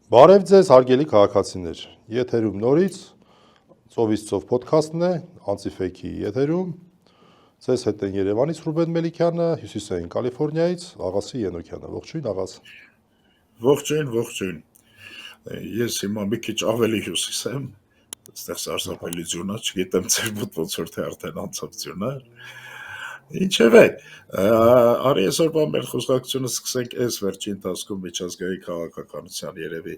Բարև ձեզ, հարգելի քաղաքացիներ։ Եթերում նորից ծովից ծով ոդքասթն է, Անտիֆեյքի եթերում։ Ձեզ հետ են Երևանից Ռուբեն Մելիքյանը, Հյուսիսային Կալիֆոռնիայից Աղասի Ենոքյանը։ Ողջույն աղաս։ Ողջույն։ Ես հիմա մի քիչ ավելի հյուսիս եմ, այստեղ սարսափելի ձյուն է, չգիտեմ ձեր մոտ ոնց որ թե արդեն անցավ ձյունը։ Ինչևէ, արի այսօրվա մեր խոսակցությունը սկսենք այս վերջին ընթացքում միջազգային քաղաքականության երևի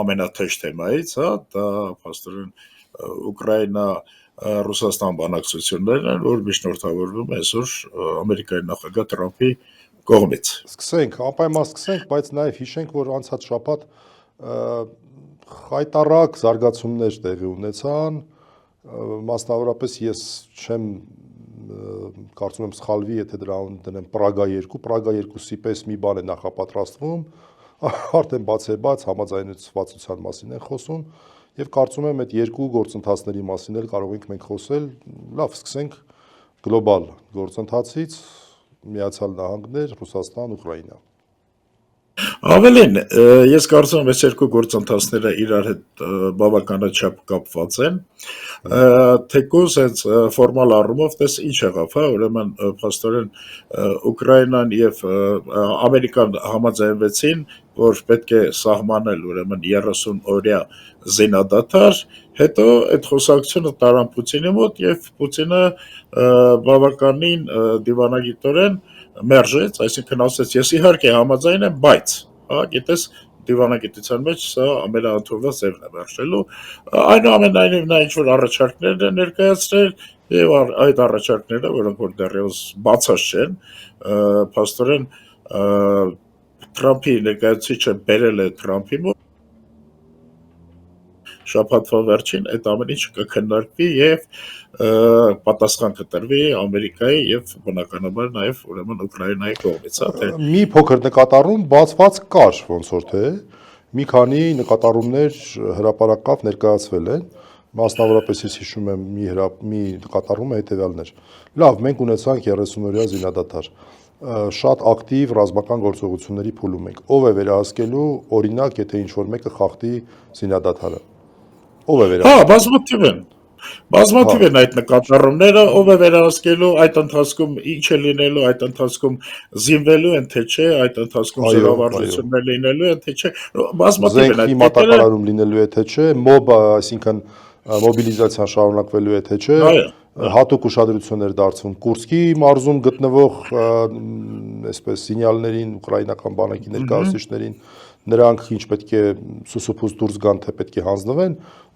ամենաթեժ թեմայից, հա, դա փաստորեն Ուկրաինա Ռուսաստան բանակցություններն են, որ միջնորդավորվում է այսօր Ամերիկայի նախագահ Թրամփի կողմից։ Սկսենք, անպայման սկսենք, բայց նաև հիշենք, որ անցած շաբաթ խայտառակ զարգացումներ տեղի ունեցան, մասնավորապես ես չեմ կարծում եմ սխալվի, եթե դրա դնեմ Պրագա 2, Պրագա 2-ի պես մի բան է նախապատրաստվում, արդեն բացեբաց համաձայնեցվածության մասին են խոսում եւ կարծում եմ այդ երկու գործընթացների մասին էլ կարող ենք մենք խոսել։ Լավ, սկսենք գլոբալ գործընթացից, Միացյալ Նահանգներ, Ռուսաստան, Ուկրաինա։ Ավելին, ես կարծում եմ այս երկու գործընթացները իրար հետ բավականաչափ կապված են, թեկուզ հենց ֆորմալ առումով տես ինչ եղավ, հա, ուրեմն փաստորեն Ուկրաինան եւ Ամերիկան համաձայնվեցին, որ պետք է սահմանել ուրեմն 30 օրյա զինադադար, հետո այդ խոսակցությունը տարան Պուտինի մոտ եւ Պուտինը բավականին դիվանագիտորեն մերժեց, այսինքն ասեց, ես իհարկե համաձայն եմ, բայց, հա, գիտես, դիվանագիտության մեջ սա ամենաընդունված ձևն է մերժելու, այնուամենայնիվ նա ինչ-որ առաջարկներ է ներկայացրել եւ այդ առաջարկները, որոնք որ դեռևս բացած չեն, փաստորեն Թրամփի ներկայացուցիչը բերել է Թրամփի մոտ շաբաթվա վերջին այդ ամեն ինչը կքննարկվի եւ պատասխան կտրվի Ամերիկայի եւ բնականաբար նաեւ ուրեմն Ուկրաինայի կողմից, հա, թե մի փոքր նկատառում բացված կար ոնց որ թե մի քանի նկատառումներ հրապարակավ ներկայացվել են, մասնավորապես ես հիշում եմ մի նկատառումը հետեւյալն էր։ Լավ, մենք ունեցանք 30-օրյա զինադադար, շատ ակտիվ ռազմական գործողությունների փուլում ենք։ Ով է վերահսկելու, օրինակ, եթե ինչ-որ մեկը խախտի զինադադարը։ Ով է վերահսկելու։ Հա, բազմաթիվ են այդ նկատառումները, ով է վերահսկելու, այդ ընթացքում ինչ է լինելու, այդ ընթացքում զինվելու են թե չէ, այդ ընթացքում զորավարժություններ լինելու են թե չէ, բազմաթիվ են այդ մատակարարում լինելու է թե չէ, մոբը, այսինքն մոբիլիզացիան շարունակվելու է թե չէ, հատուկ ուշադրություն էր դարձվում Կուրսկի մարզում գտնվող այսպես սինյալներին, ուկրաինական բանակի ներկայացուցիչներին, նրանք ինչ պետք է սուսուփուս դուրս գան, թե պետք է հանձնվեն,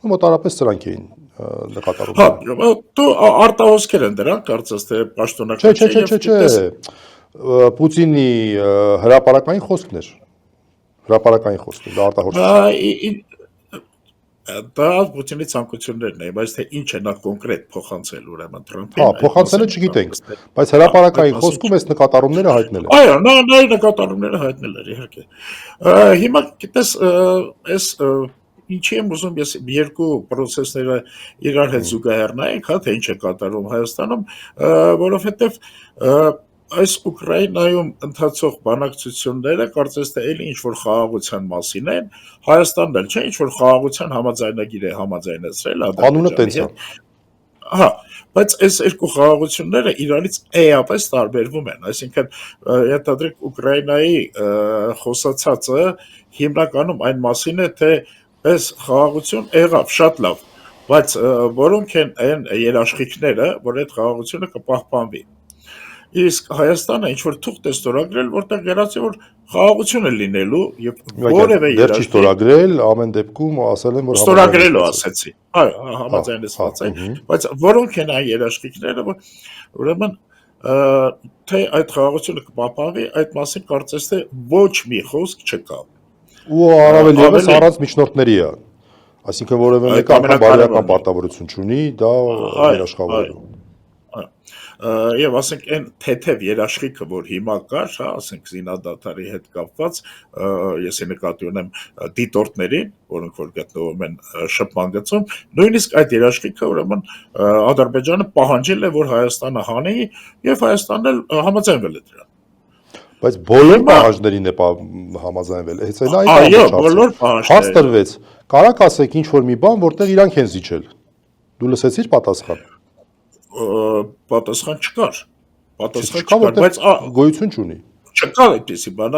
մոտարապես սրանք էին նկատառում։ Հա, դու արտահոսքեր են դրանք, կարծես թե պաշտոնական չէ։ Պուտինի հրապարակային խոսքն էր։ Հրապարակային խոսքն էր, արտահոսք։ Դա Պուտինի ցանկություններն են, բայց թե ինչ է նա կոնկրետ փոխանցել ուրեմն Թրամփին։ Հա, փոխանցելը չգիտենք, բայց հրապարակային խոսքում այս նկատառումները հայտնել են։ Այո, նա նկատառումները հայտնել էր, իհարկե։ Հիմա գիտես, այս ինչի եմ ուզում ես երկու process-ները իրար հետ զուգահեռնայինք, հա, թե ինչ է կատարվում Հայաստանում, որովհետև այս Ուկրաինայում ընթացող բանակցությունները կարծես թե էլի ինչ-որ խաղաղության մասին են, Հայաստանն էլ չէ, ինչ-որ խաղաղության համաձայնագիր է համաձայնեցրել Անունը տենց է։ Հա, բայց այս երկու խաղաղությունները իրարից էապես տարբերվում են, այսինքն ենթադրենք Ուկրաինայի խոսացածը հիմնականում այն մասին է, թե այս խաղաղություն եղավ շատ լավ, բայց որոնք են այն երաշխիքները, որ այդ խաղաղությունը կպահպանվի։ Իսկ Հայաստանը ինչ-որ թուղթ է ստորագրել, որտեղ գրած է, որ խաղաղություն է լինելու եւ որևէ երաշխիք չի ստորագրել, ամեն դեպքում ասել են, որ ստորագրելու ասեցի։ Այո, համաձայնեցված է, բայց որոնք են այն երաշխիքները, որ ուրեմն թե այդ խաղաղությունը կպահպանվի, այդ մասին կարծես թե ոչ մի խոսք չկա։ Ու առավել եւս առանց միջնորդների է։ Այսինքն որևէ մեկը բարոյական պարտավորություն չունի, դա երաշխավորելու։ Եվ ասենք այն թեթև երաշխիքը, որ հիմա կար, հա, ասենք զինադադարի հետ կապված, ես նկատի ունեմ դիտորդներին, որոնք որ գտնվում են շփման գծում, նույնիսկ այդ երաշխիքը ուրեմն Ադրբեջանը պահանջել է, որ Հայաստանը հանի, եւ Հայաստանն էլ համաձայնվել է դրան։ Բայց բոլոր պահանջներին է համաձայնվել։ Հենց այն Այո, բոլոր պահանջները։ Հաս տրվեց։ Կարակ ասեք ինչ որ մի բան, որտեղ իրանք են զիջել։ Դու լսեցիր պատասխան։ Պատասխան չկար։ Պատասխան Չկա, չկար, բայց գոյություն չունի։ Չկա այդպեսի բան,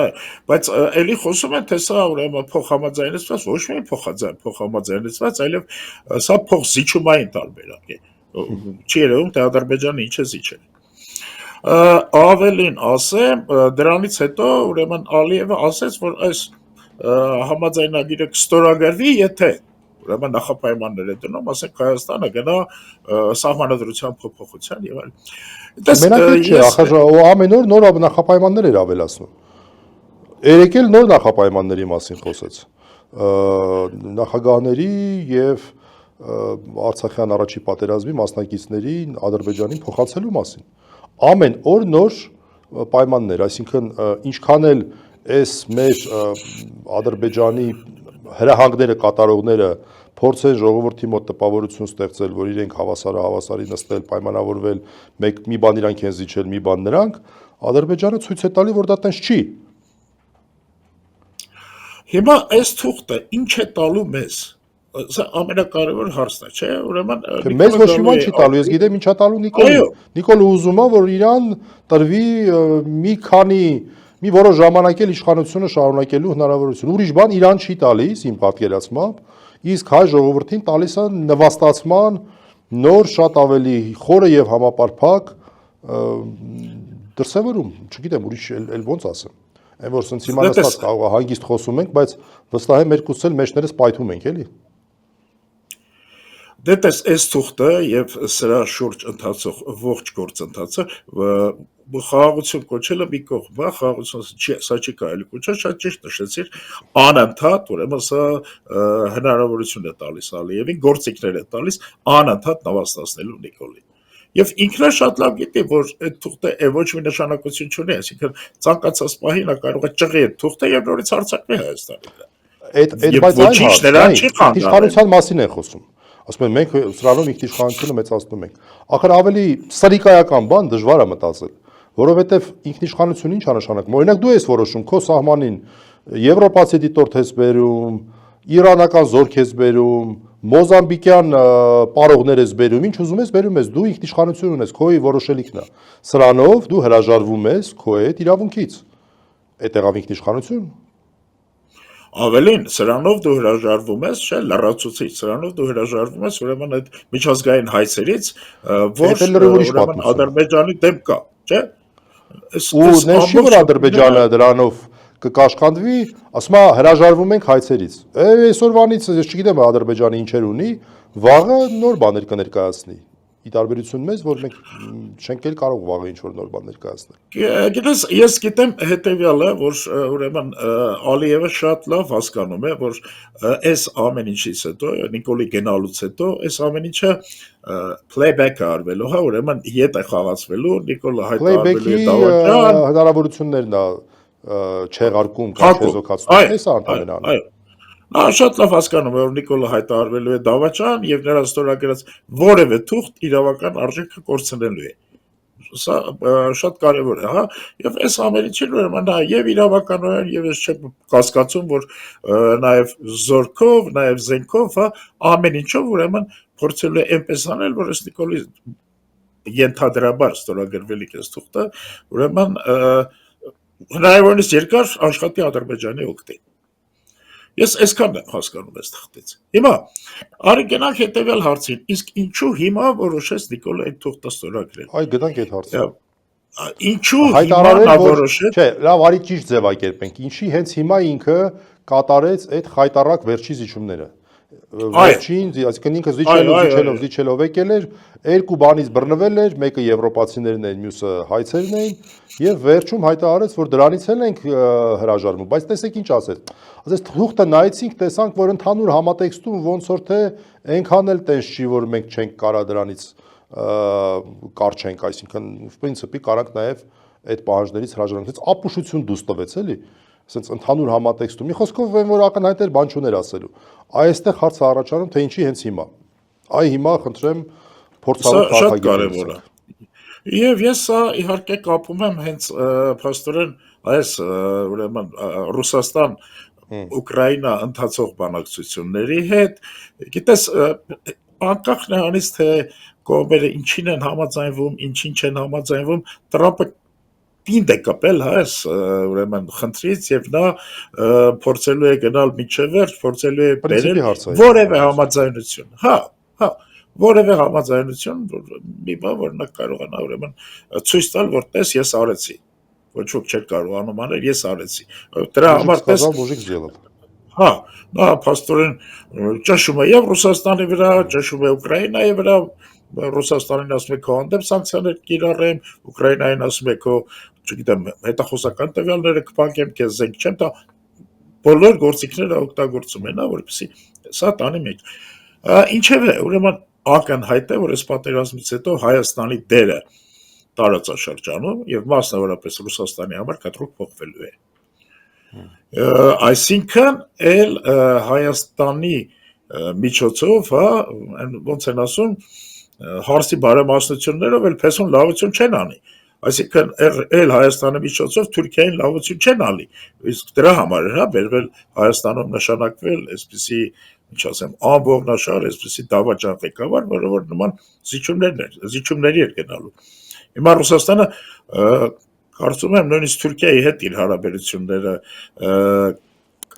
բայց էլի խոսում են, թե սա ուրեմն փոխհամաձայնեցված, ոչ միայն փոխհամաձայնեցված, այլև սա փոխզիջումային տարբերակ է։ Չի երևում, թե Ադրբեջանը ինչ է զիջել։ Ավելին ասեմ, դրանից հետո ուրեմն Ալիևը ասաց, որ այս համաձայնագիրը կստորագրվի, եթե ուրեմն նախապայմաններ է դնում, ասենք Հայաստանը գնա սահմանադրության փոփոխության եւ այլն։ Մենակ չէ, ամեն օր նոր նախապայմաններ էր ավելացնում։ Երեք էլ նոր նախապայմանների մասին խոսեց։ Նախագահների եւ Արցախյան առաջի պատերազմի մասնակիցների Ադրբեջանին փոխանցելու մասին։ Ամեն օր նոր պայմաններ, այսինքն ինչքան էլ այս մեր Ադրբեջանի հրահանգները կատարողները փորձեն ժողովրդի մոտ տպավորություն ստեղծել, որ իրենք հավասարի նստել, պայմանավորվել, մի բան իրանք են զիջել, մի բան նրանք, Ադրբեջանը ցույց է տալի, որ դա տենց չի։ Հիմա այս թուղթը ինչ է տալու մեզ։ Սա ամենակարևոր հարցն է, չէ՞, ուրեմն մեզ ոչ մի բան չի տալու, ես գիտեմ ինչա տալու Նիկոլը։ Նիկոլը ուզում է, որ Իրան տրվի մի որոշ ժամանակ էլ իշխանությունը շարունակելու հնարավորություն։ Ուրիշ բան Իրան չի տալիս, իմ պատկերացմամբ, իսկ հայ ժողովրդին տալիս է նվաստացման նոր շատ ավելի խորը եւ համապարփակ դրսևորում, չգիտեմ ուրիշ էլ ոնց ասեմ։ Այն որ սենց հիմա նստած կարող է հանգիստ խոսում ենք, բայց վստահ եմ երկուսս էլ մեջներս պայթում ենք, էլի։ Դե տես այս թուղթը եւ սրա շուրջ ընթացող ողջ գործընթացը խաղաղություն կոչելը մի կողմ, խաղաղություն սա չի կարելի կոչել, շատ ճիշտ նշեցիր, անընդհատ, ուրեմն սա հնարավորություն է տալիս Ալիևին, գործիքներ է տալիս անընդհատ նվաստացնելու Նիկոլին։ Եվ ինքն էլ շատ լավ գիտի, որ այդ թուղթը ոչ մի նշանակություն չունի, այսինքն ցանկացած պահի նա կարող է ճղի այդ թուղթը եւ նորից հարձակվի Հայաստանի վրա։ Այդ բայց իշխանության մասին են խոսում։ Ասում են մենք սրանով ինքնիշխանությունը մեծացնում ենք։ Ախր ավելի սրիկայական բան դժվար է մտածել, որովհետև ինքնիշխանություն ինչ է նշանակում։ Օրինակ դու ես որոշում քո սահմանին եվրոպացի դիտորդ ես բերում, իրանական զորք ես բերում, մոզամբիկյան պարողներ ես բերում, ինչ ուզում ես բերում ես, դու ինքնիշխանություն ունես, քո որոշելիքն է։ Սրանով դու հրաժարվում ես քո այդ իրավունքից։ Այդ եղավ ինքնիշխանություն։ Ավելին, սրանով դու հրաժարվում ես, չէ, լրացուցիչ, սրանով դու հրաժարվում ես ուրեմն այդ միջազգային հայցերից, որ ուրեմն Ադրբեջանի դեմ կա, չէ։ Ու նշի որ Ադրբեջանը դրանով կկաշկանդվի, ասում է հրաժարվում ենք հայցերից։ Այսօրվանից ես չգիտեմ Ադրբեջանը ինչեր ունի, վաղը նոր բաներ կներկայացնի։ Ի տարբերություն մեզ, որ մենք չենք էլ կարող վաղը ինչ-որ նոր բան ներկայացնել։ Գիտես, ես գիտեմ հետևյալը, որ ուրեմն Ալիևը շատ լավ հասկանում է, որ այս ամեն ինչից հետո, Նիկոլի գնալուց հետո, այս ամեն ինչը playback-ը արվելու, հա, ուրեմն ետ է խաղացվելու, Նիկոլը հայտարարվելու է դավաճան։ Հնարավորություններն է չեղարկում կամ չեզոքացնում, այս անտանեն անում։ Նա շատ լավ հասկանում է, որ Նիկոլը հայտարարվելու է դավաճան եւ նրա ստորագրած որևէ թուղթ իրավական արժեքը կորցնելու է։ Սա շատ կարևոր է, հա, եւ այս ամենից ուրեմն նա եւ իրավականորեն եւ ես չեմ կասկածում, որ նաեւ զորքով, նաեւ զենքով, հա, ամեն ինչով ուրեմն փորձելու է այնպես անել, որ այս Նիկոլի ենթադրաբար ստորագրվելիք այս թուղթը, ուրեմն հնարավորինս երկար աշխատի Ադրբեջանի օգտին։ Ես այսքան եմ հասկանում այս թղթից։ Հիմա արի գնանք հետևյալ հարցին, իսկ ինչու հիմա որոշեց Նիկոլը այդ թուղթը ստորագրել։ Այ գնանք այդ հարցին։ Ինչու հիմա նա որոշեց։ Չէ, լավ, արի ճիշտ ձևակերպենք։ Ինչի հենց հիմա ինքը կատարեց այդ խայտարակ վերջի զիջումները։ Վերջին, այսինքն ինքը զիջելով եկել էր, երկու բանից բռնվել էր, մեկը եվրոպացիներն էին, մյուսը հայցերն էին, եւ վերջում հայտարարեց, որ դրանից էլ ենք հրաժարվում, բայց տեսեք ինչ ասեց։ Ասես թուղթը նայեցինք, տեսանք, որ ընդհանուր համատեքստում ոնց որ թե այնքան էլ տես չի, որ մենք չենք կարա դրանից կարճենք, այսինքն в принципе կարանք նաեւ այդ պահանջներից հրաժարվենք։ Ապուշություն դուս տվեց էլի։ Ասենց ընդհանուր համատեքստում։ Մի խոսքով այն որ ակնհայտ էր բան չուներ ասելու։ Այստեղ հարցը առաջանում, թե ինչի հենց հիմա։ Այ հիմա խնդրեմ փորձառու շատ կարևոր է։ Եվ ես սա իհարկե կապում եմ հենց փաստորեն այս ուրեմն Ռուսաստան Ուկրաինա ընթացող բանակցությունների հետ, գիտես, անկախ նրանից թե կողմերը ինչին են համաձայնվում, ինչին չեն համաձայնվում, Տրամպը պինդ է կպել այս ուրեմն խնդրից եւ նա փորձելու է գնալ միջև վերջ, փորձելու է բերել որևէ համաձայնություն։ Հա, որևէ համաձայնություն, մի բան, որ նա կարողանա ուրեմն ցույց տալ, որ տես ես արեցի։ Ոչ ոք չէր կարողանում անել, ես արեցի։ Դրա համար տես Հա, նա փաստորեն ճաշում է եւ Ռուսաստանի վրա, ճաշում է Ուկրաինայի վրա, Ռուսաստանին ասում է քո հանդեպ սանկցիաներ կիրառեմ, Ուկրաինային ասում է քո, չգիտեմ, հետախուզական տվյալները կփակեմ, քեզ զենք չեմ տա, բոլոր գործիքները օգտագործում են, որպեսզի սա տանի մեջ։ Ինչևէ, ուրեմն ակնհայտ է, որ այս պատերազմից հետո Հայաստանի դերը տարածաշրջանում եւ մասնավորապես Ռուսաստանի համար կտրուկ փոխվելու է։ Այսինքն էլ Հայաստանի միջոցով, ոնց են ասում, հարսի բարեմասնություններով էլ փեսուն լավություն չեն անի։ Այսինքն էլ Հայաստանի միջոցով Թուրքիային լավություն չեն անի։ Իսկ դրա համար է բերվել Հայաստանում նշանակվել այսպիսի, ինչ ասեմ, ամբողջաշար, այսպիսի դավաճան ղեկավար, որը որ նման զիջումների էր գնալու։ Հիմա Ռուսաստանը կարծում եմ նույնիսկ Թուրքիայի հետ իր հարաբերությունները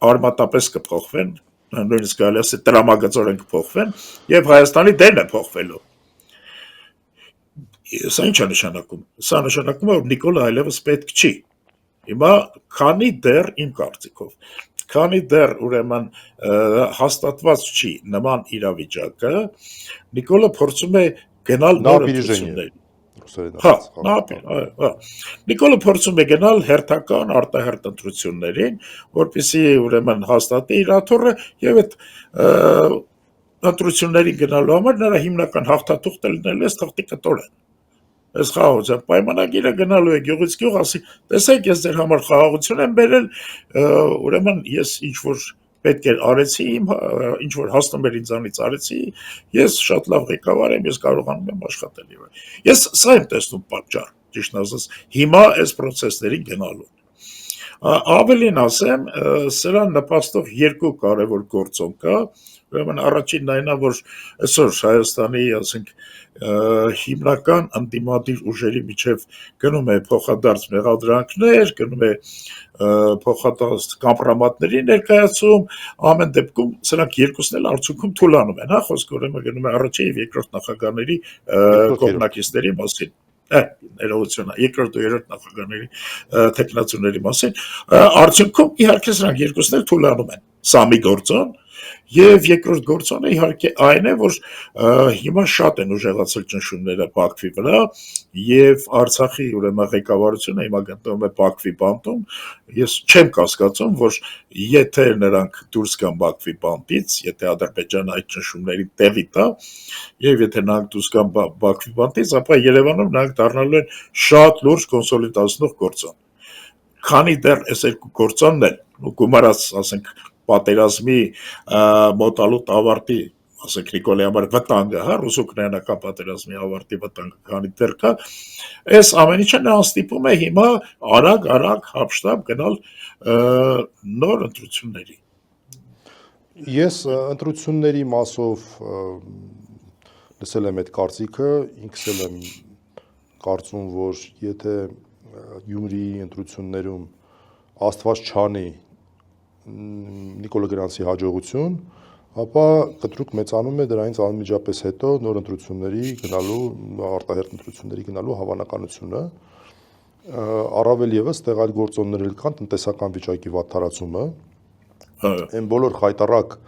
արմատապես կփոխվեն, նույնիսկ կարելի է ասել տրամագծորեն կփոխվեն եւ Հայաստանի դերն է փոխվելու։ Սա ինչ է նշանակում։ Սա նշանակում է, որ Նիկոլը այլևս պետք չի։ Հիմա քանի դեռ իմ կարծիքով, քանի դեռ ուրեմն հաստատված չի նման իրավիճակը, Նիկոլը փորձում է գնալ նոր ընտրությունների։ Նիկոլը փորձում է գնալ հերթական արտահերթ ընտրություններին, որպեսզի ուրեմն հաստատի իր աթոռը եւ այդ ընտրություններին գնալու համար նրա հիմնական հաղթաթուղթը լինելու է թղթի կտորեն։ Այս խաղաղության պայմանագիրը գնալու է գյուղից գյուղ, ասի, տեսեք, ես ձեր համար խաղաղություն եմ բերել, ուրեմն ես ինչ որ պետք էր արեցի, ինչ որ հասնում էր ինձանից արեցի, ես շատ լավ ղեկավար եմ, ես կարողանում եմ աշխատել եւ։ Ես սա եմ տեսնում պատճառ, ճիշտ ասած, հիմա այս process-ներին գնալու։ Ավելին ասեմ, սրան նպաստող երկու կարևոր գործոն կա, ուրեմն առաջինն այն է, որ այսօր Հայաստանի, ասենք, հիմնական ընդդիմադիր ուժերի միջև գնում է փոխադարձ մեղադրանքներ, գնում է փոխադարձ կամպրոմատների ներկայացում, ամեն դեպքում սրանք երկուսն էլ արդյունքում թուլանում են, խոսքը ուրեմն գնում է առաջին եւ երկրորդ նախագահների կողմնակիցների մասին։ Ներողություն, երկրորդ ու երրորդ նախագահների թեկնածուների մասին, արդյունքում իհարկե սրանք երկուսն էլ թուլանում են։ Սա մի գործոն եւ երկրորդ գործոնը իհարկե այն է, որ հիմա շատ են ուժեղացել ճնշումները Բաքվի վրա եւ Արցախի ուրեմն ղեկավարությունը հիմա գտնվում է Բաքվի բանտում։ Ես չեմ կասկածում, որ եթե նրանք դուրս գան Բաքվի բանտից, եթե Ադրբեջանը այդ ճնշումներին տեղի տա եւ եթե նրանք դուրս գան Բաքվի բանտից, ապա Երևանում նրանք դառնալու են շատ լուրջ կոնսոլիդացնող գործոն։ Քանի դեռ այս երկու գործոնն են, գումարած, ասենք, պատերազմի մոտալուտ ավարտի, ասենք Նիկոլի համար վտանգը, ռուս-ուկրաինական պատերազմի ավարտի վտանգը, քանի դեռ կա, այս ամեն ինչը նրան ստիպում է հիմա արագ հապշտապ գնալ նոր ընտրությունների։ Ես ընտրությունների մասով լսել եմ այդ կարծիքը, ինքս էլ եմ կարծում, որ եթե Գյումրիի ընտրություններում Աստված չանի Նիկոլը Գրանցի հաջողություն, ապա կտրուկ մեծանում է դրանից անմիջապես հետո նոր ընտրությունների գնալու, արտահերթ ընտրությունների գնալու հավանականությունը, առավել եւս տեղ այլ գործոններ էլ կան, տնտեսական վիճակի վատթարացումը, այն բոլոր խայտառակ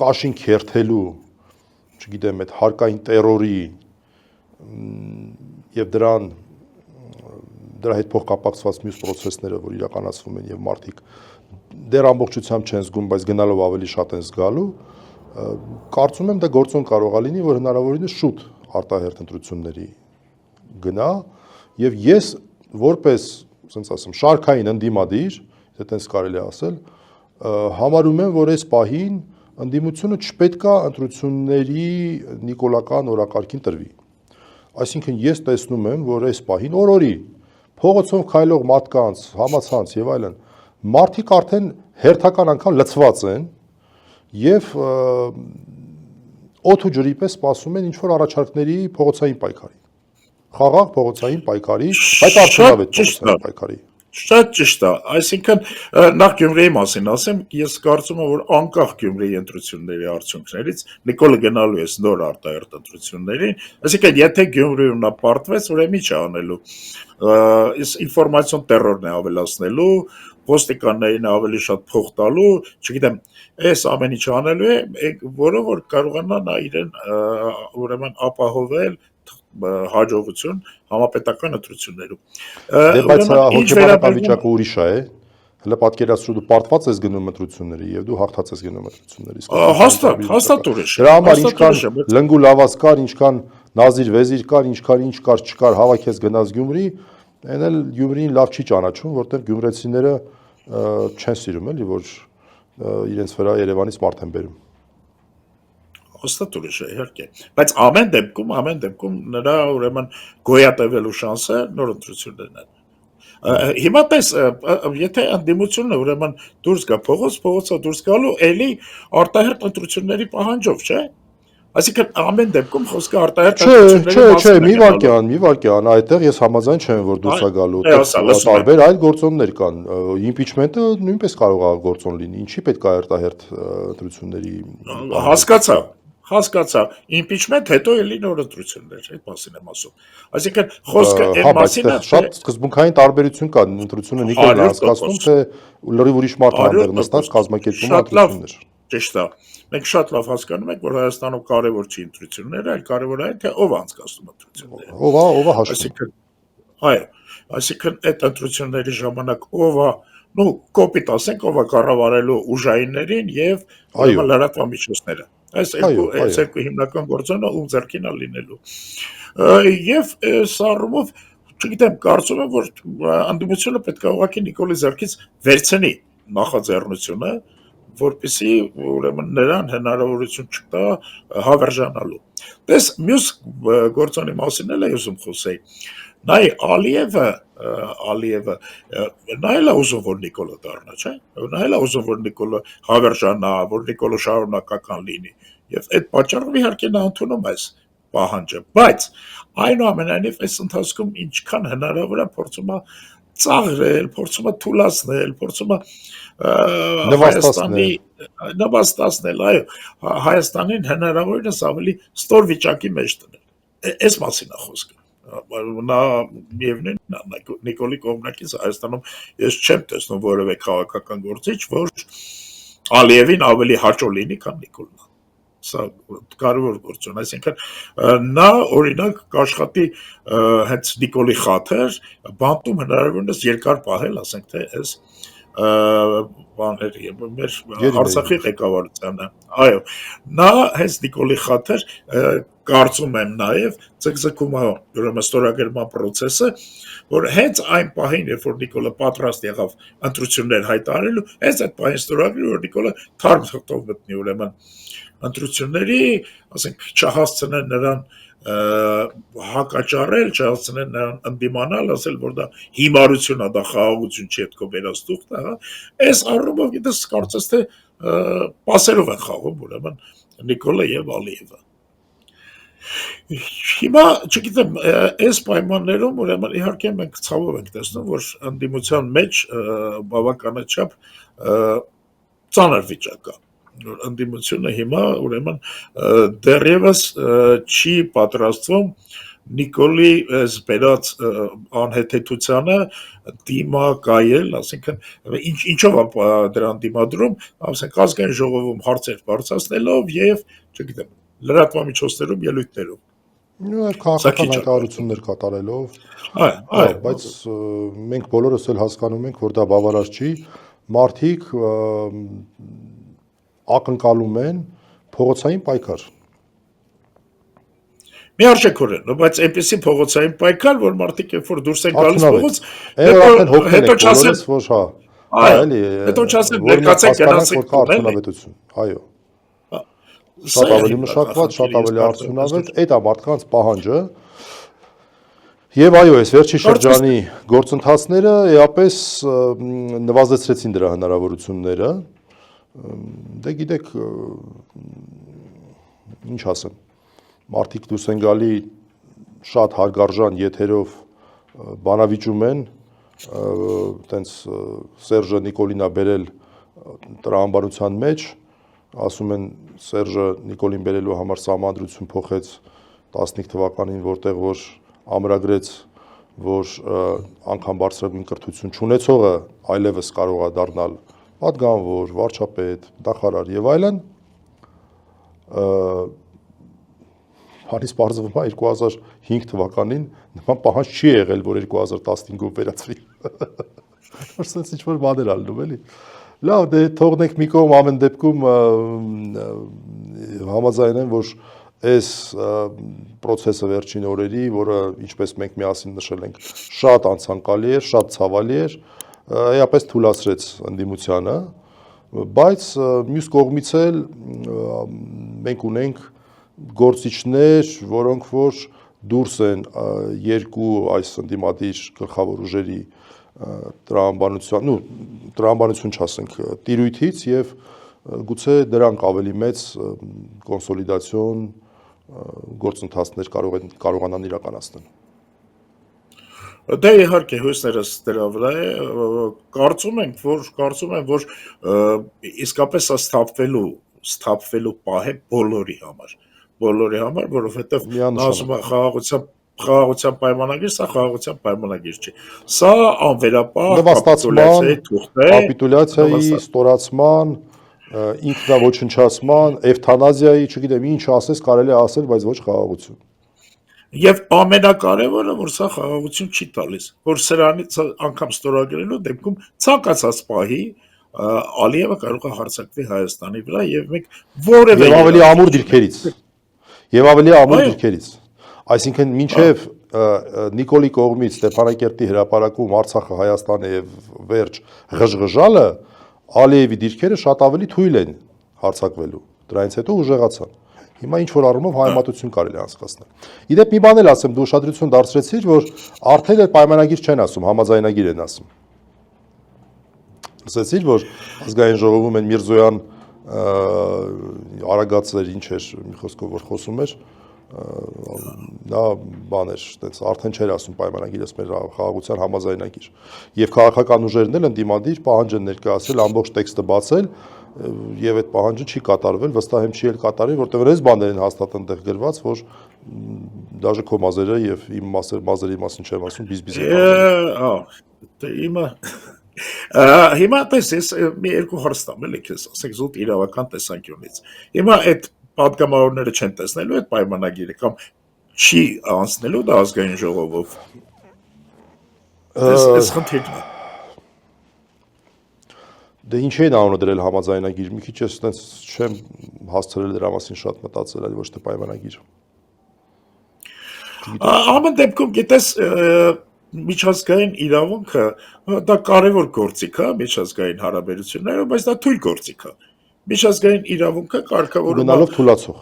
կաշին քերթելու, չգիտեմ, այդ հարկային տերորի եւ դրա հետ փոխկապակցված մյուս process-ները, որ իրականացվում են եւ մարդիկ դեռ ամբողջությամբ չեն զգում, բայց գնալով ավելի շատ են զգալու, կարծում եմ դա գործոն կարող է լինի, որ հնարավորինս շուտ արտահերթ ընտրությունների գնա եւ ես որպես, ասենց ասեմ, շարքային ընդդիմադիր, եթե տենց կարելի է ասել, համարում եմ, որ այս պահին ընդդիմությունը չպետք է ընտրությունների նիկոլական օրակարգին տրվի։ Այսինքն ես տեսնում եմ, որ այս պահին օրորի փողոցով քայլող մարդկանց, համացանց եւ այլն, մարդիկ արդեն հերթական անգամ լցված են եւ օդ ու ջրի պես սպասում են ինչ որ առաջարկների փողոցային պայքարի։ Խաղաղ փողոցային պայքարի, բայց արդյունավետ փողոցային պայքարի։ Շատ ճիշտ է, այսինքն նախ Գյումրիի մասին ասեմ, ես կարծում եմ, որ անկախ Գյումրիի ընտրությունների արդյունքներից Նիկոլը գնալու է նոր արտահերթ ընտրություններին, այսինքն եթե Գյումրիում նա պարտվեց, ուրեմն ինչ է անելու, ինֆորմացիոն տերորն է ավելացնելու, ոստիկաններին ավելի շատ փող տալու, չգիտեմ, այս ամեն ինչը անելու է, որով որ կարողանա նա իրեն ուրեմն ապահովել հաջողություն համապետական ընտրություններում։ Դե բայց հոգեբանական վիճակը ուրիշ է, հələ պատկերացրու դու պարտված ես գնում ընտրությունների եւ դու հաղթած ես գնում ընտրությունների։ Հաստատ ուրիշ։ Դրա համար ինչքան լնգու լավաց կար, ինչքան նազիր վեզիր կար, ինչքան ինչ կար, չկար, հավաքես գնաց Գյումրի, այն էլ Գյումրիին լավ չի ճանաչում, որտեղ գյումրեցիները չեն սիրում էլի, որ իրենց վրա Երևանից մարդ են բերում։ Հաստատ ուրիշ է, իհարկե, բայց ամեն դեպքում նրա ուրեմն գոյատևելու շանսը նոր ընտրություններն են։ Հիմա տես, եթե ընդդիմությունը ուրեմն դուրս գա փողոցը դուրս գալու էլի արտահերթ ընտրությունների պահանջով, չէ՞։ Այսինքն ամեն դեպքում խոսքը արտահերթ ընտրությունների Չէ, մի վարքյան, այդտեղ ես համաձայն չեմ, որ դուրս է գալու, տարբեր այլ գործոններ կան, իմպիչմենտը նույնպես կարող է գործոն լինի, ինչի պետք է արտահերթ ընտրությունների Հասկացա, impeachment հետո էլի նոր ընտրություններ, այդ մասին եմ ասում։ Այսինքն խոսքը այն մասին է, շատ սկզբունքային տարբերություն կա ընտրությունը Նիկոլն հասկացնում, թե լրիվ ուրիշ մարդ այնտեղ նստած կազմակերպում ընտրություններ։ Ճիշտ է։ Մենք շատ լավ հասկանում ենք, որ Հայաստանում կարևոր չի ընտրությունները, այլ կարևոր է թե ով անցկացնում ընտրությունները։ Ով է հաշվում։ Այո, այսինքն այդ ընտրությունների ժամանակ ով է, կոպիտ ասենք, ով է կառավարելու ուժայիններին եւ լրատվամիջոցները։ Այս երկու հիմնական գործոնը ում ձեռքին է լինելու։ Եվ սառումով, չգիտեմ, կարծում եմ, որ ընդդիմությունը պետք է ուղղակի Նիկոլի ձեռքից վերցնի նախաձեռնությունը, որպեսզի ուրեմն նրան հնարավորություն չտա հավերժանալու։ Տես մյուս գործոնի մասին էլ է ուզում խոսեի։ Նայ Ալիևը նա էլ է ուզում, որ Նիկոլը դառնա, չէ՞։ Նա էլ է ուզում, որ Նիկոլը հավերժանա, որ Նիկոլը շարունակական լինի։ Եվ այդ պատճառով իհարկե նա ընդունում է այս պահանջը, բայց այնուամենայնիվ այս ընթացքում ինչքան հնարավոր է փորձում է ծաղրել, փորձում է թուլացնել, փորձում է նվաստացնել, այո, Հայաստանին հնարավորինս ավելի ստոր վիճակի մեջ դնել։ Այս մասին է խոսքը։ Նա միևնույն Նիկոլի կողմնակից Հայաստանում ես չեմ տեսնում որևէ քաղաքական գործիչ, որ Ալիևին ավելի հաճո լինի, քան Նիկոլն։ Սա կարևոր գործ է, այսինքն նա օրինակ կաշխատի հենց Նիկոլի խաթր բանտում հնարավորինս երկար պահել, ասենք թե այս բաների մեր Արցախի ղեկավարությանը, այո, նա հենց Նիկոլի խաթր կարծում եմ նաև ձգձգում է ուրեմն ստորագրման process-ը, որ հենց այն պահին, երբ որ Նիկոլը պատրաստ եղավ ընտրություններ հայտարարելու, հենց այդ պահին ստորագրի, որ Նիկոլը թարմ թղթով մտնի ուրեմն ընտրությունների, ասենք, չհասցնեն նրան հակաճառել, չհասցնեն նրան ընդդիմանալ, ասել, որ դա հիմարություն է, դա խաղաղություն չի, հետքո վերած թուղթը, հա, այս առումով գիտես կարծես թե պասերով են խաղում ուրեմն Նիկոլը եւ Ալիևը։ Հիմա, չգիտեմ, այս պայմաններում ուրեմն իհարկե մենք ցավով ենք տեսնում, որ ընդդիմության մեջ բավականաչափ ծանր վիճակ է։ Ընդդիմությունը հիմա ուրեմն դեռևս չի պատրաստվում Նիկոլի զբերած անհեթեթությանը դիմակայել, ասենքն ինչով է դրան դիմադրում, ասենք ազգային ժողովում հարցեր բարձրացնելով եւ, չգիտեմ, լրատվամիջոցներում ելույթներում։ Քաղաքական հայտարարություններ կատարելով։ Այո, բայց մենք բոլորս էլ հասկանում ենք, որ դա բավարար չի, մարդիկ ակնկալում են փողոցային պայքար։ Միարժեքորեն, բայց այնպեսի փողոցային պայքար, որ մարդիկ երբ որ դուրս են գալիս փողոց, հետո չասեն, որ հա, այո, հետո չասեն, ներկացեք գնացեք արդյունավետություն, այո։ Շատ ավելի մշակված, շատ ավելի արդյունավետ, այդ է մարդկանց պահանջը։ Եվ այո, այս վերջի շրջանի գործընթացները էապես նվազեցրեցին դրա հնարավորությունները։ Դե գիտեք, ինչ ասեմ, մարդիկ դուրս են գալի շատ հարգարժան եթերով բանավիճում են, տենց Սերժը Նիկոլինա բերել տրամաբանության մեջ, ասում են Սերժը Նիկոլին բերելու համար սահմանադրություն փոխեց 15 թվականին, որտեղ որ ամրագրեց, որ անգամ բարձրագույն կրթություն չունեցողը այլևս կարող է դառնալ պատգամավոր, վարչապետ, նախարար եւ այլն։ Հանից պարզվում է 2005 թվականին նման պահանջ չի եղել, որ 2015-ով վերացվի։ Ասենց ինչ-որ բաներ ալնում էլի։ Լավ, դե թողնենք մի կողմ ամեն դեպքում համաձայն եմ, որ այս process-ը վերջին օրերի, որը ինչպես մենք միասին նշել ենք, շատ անցանկալի էր, շատ ցավալի էր, էապես թուլացրեց ընդդիմությանը, բայց մյուս կողմից էլ մենք ունենք գործիչներ, որոնք որ դուրս են երկու այս ընդդիմադիր գլխավոր ուժերի տրամաբանություն չասենք, տիրույթից եւ գուցե դրանք ավելի մեծ կոնսոլիդացիոն գործընթացներ կարողանան իրականացնել։ Դե իհարկե հույսներս դրա վրա է, կարծում եմ, որ իսկապես սթափվելու պահ է բոլորի համար, որովհետև ասում է խաղաղության պայմանագիր, սա խաղաղության պայմանագիր չի։ Սա անվերապահ կապիտուլյացիայի, ստորացման, ինքնաոչնչացման, էվթանազիայի, չգիտեմ ինչ ասես, կարելի է ասել, բայց ոչ խաղաղություն։ Եվ ամենակարևորը, որ սա խաղաղություն չի տալիս, որ սրանից անգամ ստորագրելու դեպքում ցանկացած պահի Ալիևը կարող է հարձակվի Հայաստանի վրա եւ մենք որևէ եւ ավելի ամուր դիրքերից։ Այսինքն մինչև Նիկոլի կողմից Ստեփանակերտի հրապարակում Արցախը Հայաստան է եւ վերջ ղժղժալը, Ալիևի դիրքերը շատ ավելի թույլ են հարձակվելու։ Դրանից հետո ուժեղացան։ Հիմա ինչ որ առումով հայմատություն կարելի անցկացնել։ Իդեպ մի բան էլ ասեմ, դու ուշադրություն դարձրեցիր, որ արդեն էլ պայմանագիր չեն ասում, համաձայնագիր են ասում։ Լսեցիր, որ ազգային ժողովում են Միրզոյան Արագածեր ինչ էր, մի խոսքով որ խոսում էր, նա բան էր, այդպես արդեն չէր ասում պայմանագիրս մեր խաղաղության համաձայնագիր։ Եվ քաղաքական ուժերն էլ ընդդիմադիր պահանջ են ներկայացրել ամբողջ տեքստը բացել, եւ այդ պահանջը չի կատարվել, վստահ եմ չի էլ կատարել, որտեղ այս բաներ են հաստատ այնտեղ գրված, որ դաժե քո մազերը եւ իմ մազերի մասին չեմ ասում, բիզբիզ Հիմա տեսես մի երկու հարցամ էլի քեզ ասենք զուտ իրավական տեսանկյունից։ Հիմա այդ պատգամավորները չեն տեսնելու այդ պայմանագիրը կամ չի անցնելու դա ազգային ժողովով։ Այս խնդիրն է։ Դե ինչ էին անունը դրել համաձայնագիր, մի քիչ էս չեմ հասցրել դրա մասին շատ մտածել, այլ ոչ թե պայմանագիր։ Ամեն դեպքում գիտես միջազգային իրավունքը դա կարևոր գործիք է միջազգային հարաբերություններում, բայց դա թույլ գործիք է։ Միջազգային իրավունքը կարգավորում է գնալով թուլացող։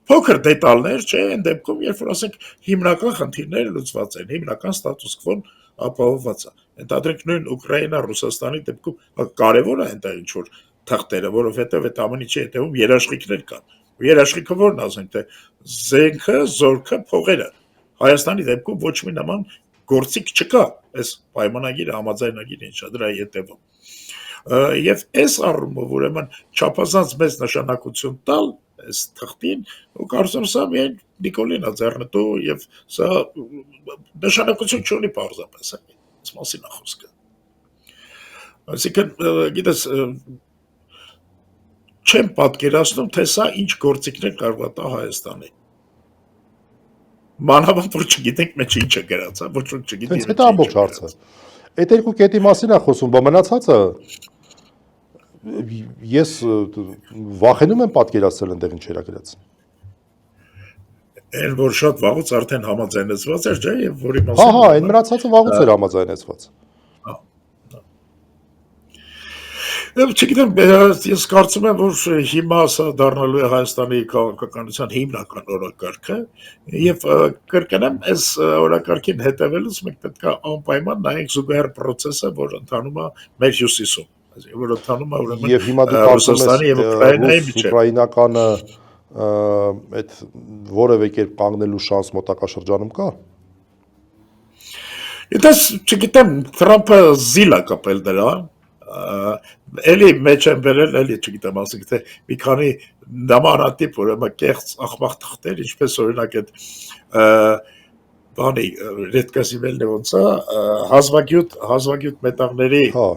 Փոքր դետալներ, չէ, այն դեպքում, երբ որ ասենք հիմնական խնդիրները լուծված են, հիմնական ստատուս քվոն ապահովված է։ Ընդհանրենք նույն Ուկրաինա, Ռուսաստանի դեպքում կարևոր է այնտեղ ինչ որ թղթերը, որովհետև այդ ամեն ինչի հետևում երաշխիքներ կան։ Երաշխիքը ո՞րն ասենք, թե զենքը, զորքը, փողերը։ Հայաստանի դեպքում ոչ մի նման գործիք չկա, այս պայմանագիրը, համաձայնագիրը ինչա դրա հետևում։ Եվ այս առումով ուրեմն չափազանց մեծ նշանակություն տալ այս թղթին, ու կարծում եմ սա միայն Նիկոլին է ձեռնտու եւ սա նշանակություն չունի պարզապես, այս մասին է խոսքը։ Այսինքն, գիտես, չեմ պատկերացնում, թե սա ինչ գործիքներ կարող է տա Հայաստանի։ Մանավանդ որ չգիտենք մեջը ինչ է գրած, ոչ ոք չգիտի։ Հենց դա ամբողջ հարցը։ Այդ երկու կետի մասին է խոսում, բա մնացածը ես վախենում եմ պատկերացնել այնտեղ ինչ էր գրած։ Այն որ շատ վաղուց արդեն համաձայնեցված էր, չէ՞, եւ որի մասին։ Հա, այն մնացածը վաղուց էր համաձայնեցված։ Չգիտեմ, ես կարծում եմ, որ հիմա սա դառնալու է Հայաստանի քաղաքականության հիմնական օրակարգը եւ կրկնեմ, այս օրակարգին հետևելուց մենք պետք է անպայման նայենք զուգահեռ process-ը, որ ընթանում է մեր հյուսիսում, որ ընթանում է ուրեմն Եվ հիմա դու կարծում ես Ռուսաստանի եւ Ուկրաինայի միջեւ։ ռուս-ուկրաինականը այդ որևէ կերպ կանգնելու շանս մոտակա շրջանում կա։ Ես չգիտեմ, Թրամփը զիլ է կապել դրան, էլի մեջ են վերել, էլի չգիտեմ, ասենք թե մի քանի նմանատիպ ուրեմն կեղծ աղբաղ թղթեր, ինչպես օրինակ այդ բանի Redkazimel-ն ոնց է, հազվագյուտ մետաղների, Հա,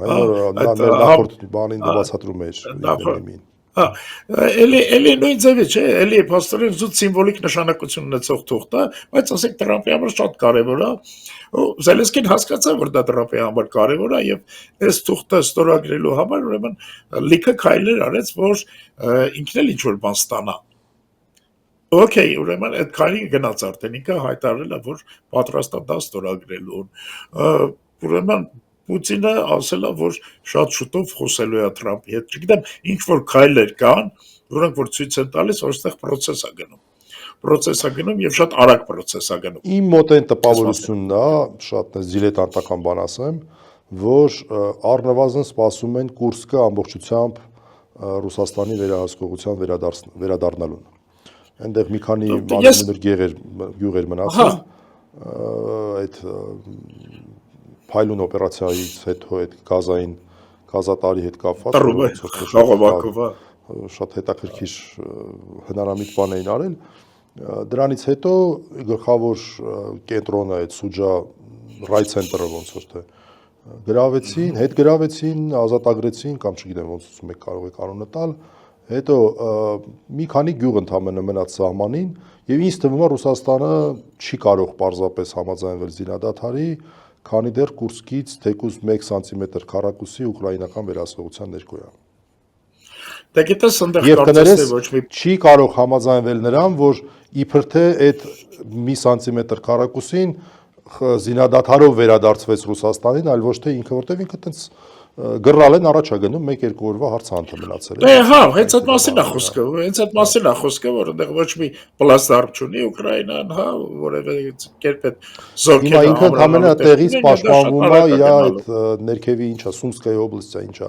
նա նախորդ բանին բացատրում էր Եվգենիին։ Էլի նույն ձևի չէ, էլի փաստորեն զուտ սիմվոլիկ նշանակություն ունեցող թուղթ է, բայց ասենք Տրամփի համար շատ կարևոր է։ Զելենսկին հասկացավ, որ դա Տրամփի համար կարևոր է եւ այս թուղթը ստորագրելու համար ուրեմն լիքը քայլեր արեց, որ ինքն էլ ինչ-որ բան ստանա։ Okay, ուրեմն այդ քայլին գնաց արդեն ինքը հայտարարել է, որ պատրաստ է դա ստորագրելու։ Ուրեմն Պուտինը ասել է, որ շատ շուտով խոսելու է Տրամփի հետ։ Չգիտեմ, ինչ որ քայլեր կան, որոնք որ ցույց են տալիս, որ այստեղ process է գնում։ Process է գնում եւ շատ արագ process է գնում։ Իմ մոտ այն տպավորությունն է, շատ դիլետանտական բան ասեմ, որ առնվազն սպասում են Կուրսկը ամբողջությամբ Ռուսաստանի վերահսկողության վերադառնալուն։ Այնտեղ մի քանի մանրուքներ գյուղեր մնացել, այդ փայլուն օպերացիայից հետո այդ գազատարի հետ կապված շատ հետաքրքիր հնարամիտ բան էին արել։ Դրանից հետո գլխավոր կենտրոնը այդ Սուջա ռայցենտրը ոնց որ թե գրավեցին, ազատագրեցին կամ չգիտեմ ոնց ուզում եք կարող եք անունը տալ, հետո մի քանի գյուղ ընդամենը մնաց սահմանին եւ ինձ թվում է Ռուսաստանը չի կարող պարզապես համաձայնվել զինադադարի, քանի դեռ Կուրսկից թեկուզ 1 սանտիմետր քառակուսի ուկրաինական վերահսկողության ներքո է։ Դե գիտես, այնտեղ Եվ կներես ոչ մի չի կարող համաձայնվել նրան, որ իբր թե այդ մի սանտիմետր քառակուսին զինադադարով վերադարձվեց Ռուսաստանին, այլ ոչ թե ինքը, որտեվ ինքը տենց գրռալ են առաջ է գնում 1-2 օրվա հարցանթը մնացել է։ Դե հա, հենց այդ մասին է խոսքը, որ այնտեղ ոչ մի պլաստարկ չունի Ուկրաինան, հա, որևէ կերպ այդ զորքերը։ Հիմա ինքը ընդամենը տեղից պաշտպանվում է իր այդ ներքևի ինչա, Սումսկայի օբլաստը ինչա,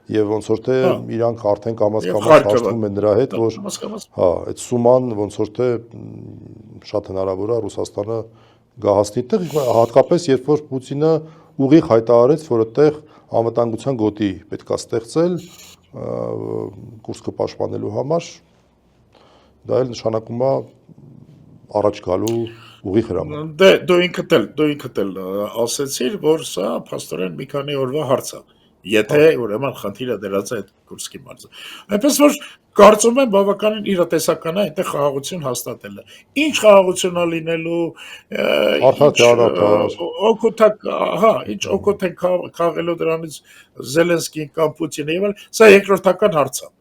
եւ ոնց որ թե իրանք արդեն կամաց-կամաց հաշտվում են նրա հետ, որ հա, այդ սուման ոնց որ թե շատ հնարավոր է Ռուսաստանը գահասնի տեղ, հատկապես երբ որ Պուտինը ուղիղ հայտարարեց, որ այդտեղ անվտանգության գոտի պետք է ստեղծել Կուրսկը պաշտպանելու համար, դա էլ նշանակում է առաջ գալու ուղիղ հրաման։ Դե դու ինքդ էլ ասեցիր, որ սա փաստորեն մի քանի օրվա հարց է։ Եթե ուրեմն խնդիրը դրած է այդ Կուրսկի մարզը։ Այնպես որ կարծում եմ բավականին իրատեսական է այնտեղ խաղաղություն հաստատելը։ Ինչ խաղաղություն է լինելու, ինչ օգուտ է քաղելու դրանից Զելենսկին կամ Պուտինը եւ այլ, սա երկրորդական հարց է։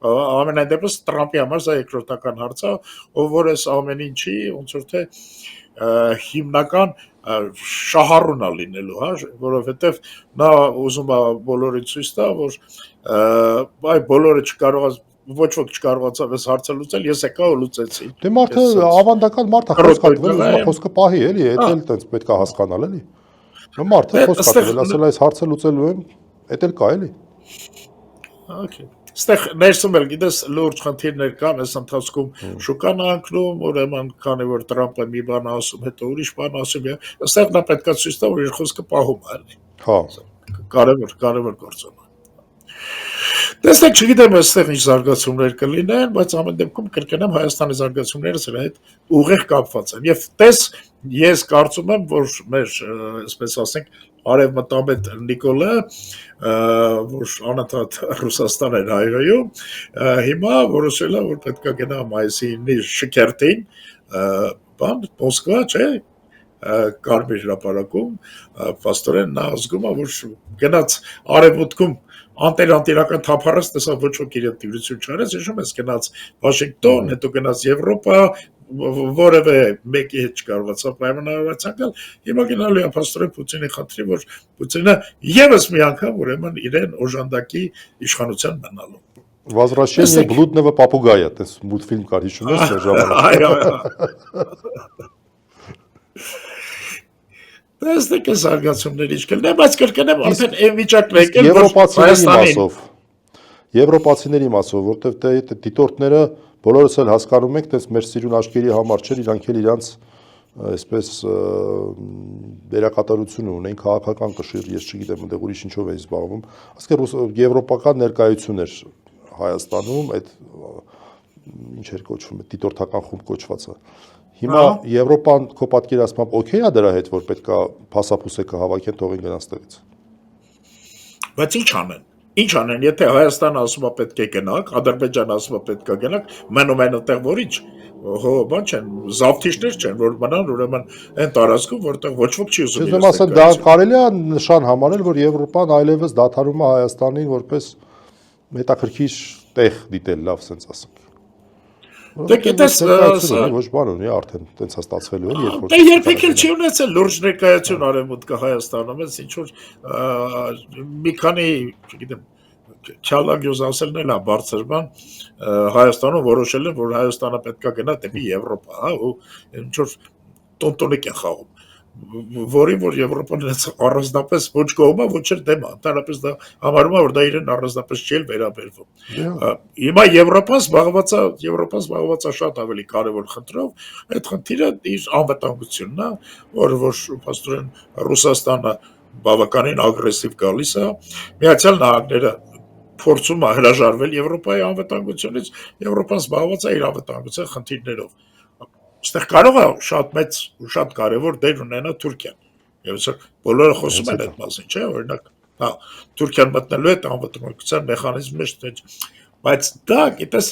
Ամենայն դեպս Տրամփի համար սա երկրորդական հարց է, ով որ այս ամեն ինչի ոնց որ թե հիմնական շահառուն է լինելու, հա, որովհետև նա ուզում է բոլորին ցույց տա, որ այ բոլորը ոչ ոք չկարողացավ այս հարցը լուծել, ես եկա ու լուծեցի։ Դե մարդը ավանդական մարդ է, խոսքատվել, ուզում է խոսքը պահի, էլի, դա էլ տենց պետք է հասկանալ, էլի։ Մարդը խոսքատվել, ասել այս հարցը լուծելու եմ, դա էլ կա, էլի։ Okay. Այստեղ ներսում էլ գիտես լուրջ խնդիրներ կան, այս ընթացքում շուկան անկնում, ուրեմն քանի որ Տրամփը մի բան ասում, հետո ուրիշ բան ասում, այստեղ նա պետք է ցույց տա, որ իր խոսքը պահում է, էլի։ Հա։ Կարևոր գործ է։ Տեսեք, չգիտեմ այստեղ ինչ զարգացումներ կլինեն, բայց ամեն դեպքում կրկնեմ Հայաստանի զարգացումները սրա հետ ուղիղ կապված են։ Եվ ես կարծում եմ, որ մեր, այսպես ասենք, արևմտամետ Նիկոլը, որ անընդհատ Ռուսաստան էր հայրայում, հիմա որոշել է, որ պետք է գնա մայիսի 9-ի շքերթին, Մոսկվա, չէ, Կարմիր հրապարակում, փաստորեն նա զգում է, որ գնաց արևմուտքում անտերական թափառած տեսավ ոչ ոք իր տիրություն չարեց, հիշում ես գնաց Վաշինգտոն, հետո գնաց Եվրոպա, որևէ մեկի հետ չկարողացավ պայմանավորվածանալ, հիմա գնալու է փաստորեն Պուտինի խնդրի, որ Պուտինը եւս մի անգամ ուրեմն իրեն օժանդակի իշխանության մնալու։ Возвращение блудного попугая, это мультфильм կար հիշում ես մեր ժամանակ։ Տեսեք այս զարգացումները ինչքան է, բայց կրկնեմ արդեն այն վիճակն է եկել, որ Եվրոպացիների մասով, որտեղ դիտորդները բոլորս էլ հասկանում ենք, թե մեր սիրուն աչքերի համար չէ, իրանք էլ իրանց այսպես դերակատարություն ունեն, քաղաքական կշիռ, ես չգիտեմ, այնտեղ ուրիշ ինչով են զբաղվում, ասկե եվրոպական ներկայություն էր Հայաստանում, այդ ինչ էր կոչվում, դիտորդական խումբ կոչվածը։ Հիմա Եվրոպան քո պատկերացմամբ օքեյ է դրա հետ, որ պետքա փասափուսեկը հավաքեն, թողին գնան ստեղից։ Բայց Ինչ անեն, եթե Հայաստանը ասում է պետք է գնաք, Ադրբեջանը ասում է պետք է գնաք, մնում են այդտեղ որ ինչ, բան չեն, զավթիչներ չեն, որ մնան ուրեմն այն տարածքում, որտեղ ոչ ոք չի ուզում։ Ես ասեմ, դա կարելի է նշան համարել, որ Եվրոպան այլևս դադարում է Հայաստանին որպես հետաքրքիր տեղ դիտել, լավ sense ասենք։ Դե գիտես, ոչ բան ունի, արդեն տենց է ստացվելու էլ, երբ որ դե երբեք էլ չի ունեցել լուրջ ներկայություն արևմուտքը Հայաստանում, այս ինչ որ մի քանի, չգիտեմ, Չալագյուզ ասելն էլ է բարձր բան, Հայաստանում որոշել են, որ Հայաստանը պետք է գնա դեպի Եվրոպա, հա, ու ինչ որ տոնտոնիկ են խաղում, որին որ Եվրոպան առանձնապես ոչ կողմը, ոչ էլ դեմը, ընդհանրապես դա համարում է, որ դա իրեն առանձնապես չի վերաբերվում։ Հիմա Եվրոպան զբաղված է շատ ավելի կարևոր խնդրով, այդ խնդիրը իր անվտանգությունն է, որ փաստորեն Ռուսաստանը բավականին ագրեսիվ գալիս է, Միացյալ Նահանգները փորձում է հրաժարվել Եվրոպայի անվտանգությունից, Եվրոպան զբաղված է իր անվտանգության խնդիրներով։ Այստեղ կարող է շատ մեծ ու շատ կարևոր դեր ունենա Թուրքիան։ Եվ բոլորը խոսում են այդ մասին, չէ՞, օրինակ, հա, Թուրքիան մտնելու է անվտանգության մեխանիզմի մեջ, բայց դա, գիտես,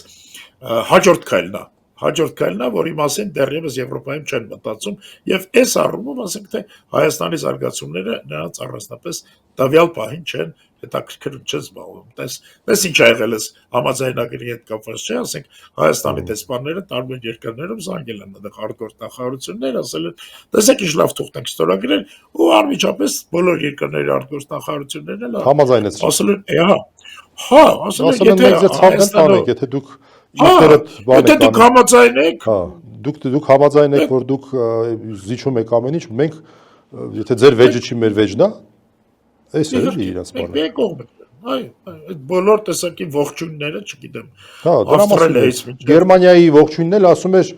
հաջորդ քայլն է, որի մասին դեռևս Եվրոպայում չեն մտածում, եւ այս առումով ասենք թե Հայաստանի զարգացումները նրանց առանձնապես տվյալ պահին չեն հետաքրքրում չեն զբաղվում։ Տես ինչ ա եղել էս համաձայնագրի հետ կապված չէ, ասենք Հայաստանի դեսպանները տարբեր երկրներում զանգել են այնտեղ արտգործ նախարարություններ, ասել են, տեսեք ինչ լավ թուղթ ենք ստորագրել, ու անմիջապես բոլոր երկրների արտգործ նախարարություններն էլ համաձայնեցրին։ ասել են, հա, ասել են, եթե դուք Եթե դուք համաձայնեք, հա, դուք համաձայնեք, որ դուք զիջում եք ամեն ինչ, մենք եթե ձեր վեճը չի մեր վեճն է, այս է էլի իրաց բանը։ Մենք կողմ ենք։ Այդ բոլոր տեսակի ողջույնները, չգիտեմ։ Հա, դրա մասին Գերմանիայի ողջույնն էլ ասում էր,